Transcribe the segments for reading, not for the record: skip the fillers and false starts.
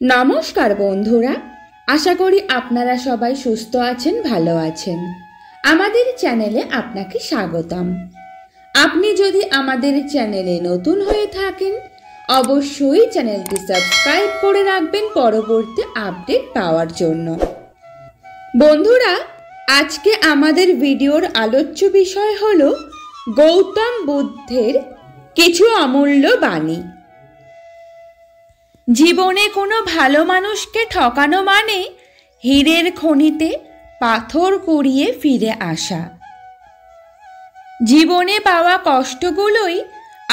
নমস্কার বন্ধুরা, আশা করি আপনারা সবাই সুস্থ আছেন, ভালো আছেন। আমাদের চ্যানেলে আপনাকে স্বাগতম। আপনি যদি আমাদের চ্যানেলে নতুন হয়ে থাকেন, অবশ্যই চ্যানেলটি সাবস্ক্রাইব করে রাখবেন পরবর্তী আপডেট পাওয়ার জন্য। বন্ধুরা, আজকে আমাদের ভিডিওর আলোচ্য বিষয় হলো গৌতম বুদ্ধের কিছু অমূল্য বাণী। জীবনে কোনো ভালো মানুষকে ঠকানো মানে হীরের খনিতে পাথর কুড়িয়ে ফিরে আসা। জীবনে পাওয়া কষ্টগুলোই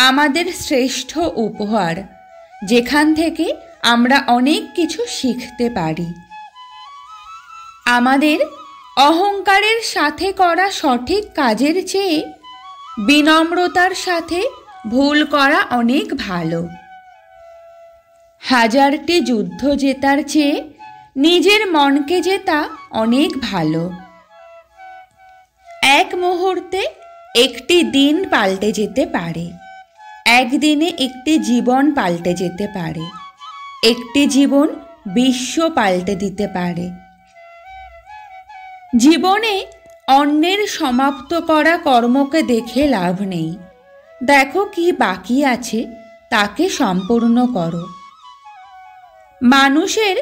আমাদের শ্রেষ্ঠ উপহার, যেখান থেকে আমরা অনেক কিছু শিখতে পারি। আমাদের অহংকারের সাথে করা সঠিক কাজের চেয়ে বিনম্রতার সাথে ভুল করা অনেক ভালো। হাজারটি যুদ্ধ জেতার চেয়ে নিজের মনকে জেতা অনেক ভালো। এক মুহূর্তে একটি দিন পাল্টে যেতে পারে, একদিনে একটি জীবন পাল্টে যেতে পারে, একটি জীবন বিশ্ব পাল্টে দিতে পারে। জীবনে অন্যের সমাপ্ত করা কর্মকে দেখে লাভ নেই। দেখো কি বাকি আছে, তাকে সম্পূর্ণ করো। মানুষের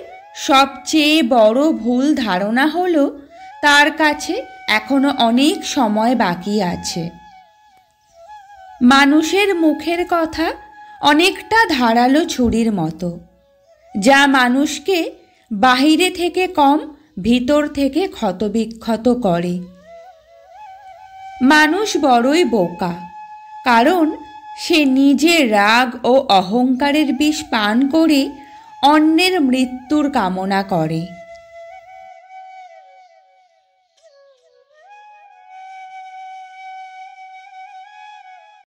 সবচেয়ে বড় ভুল ধারণা হলো তার কাছে এখনো অনেক সময় বাকি আছে। মানুষের মুখের কথা অনেকটা ধারালো ছুরির মতো, যা মানুষকে বাহিরে থেকে কম, ভিতর থেকে ক্ষতবিক্ষত করে। মানুষ বড়ই বোকা, কারণ সে নিজে রাগ ও অহংকারের বিষ পান করে অন্যের মৃত্যুর কামনা করে।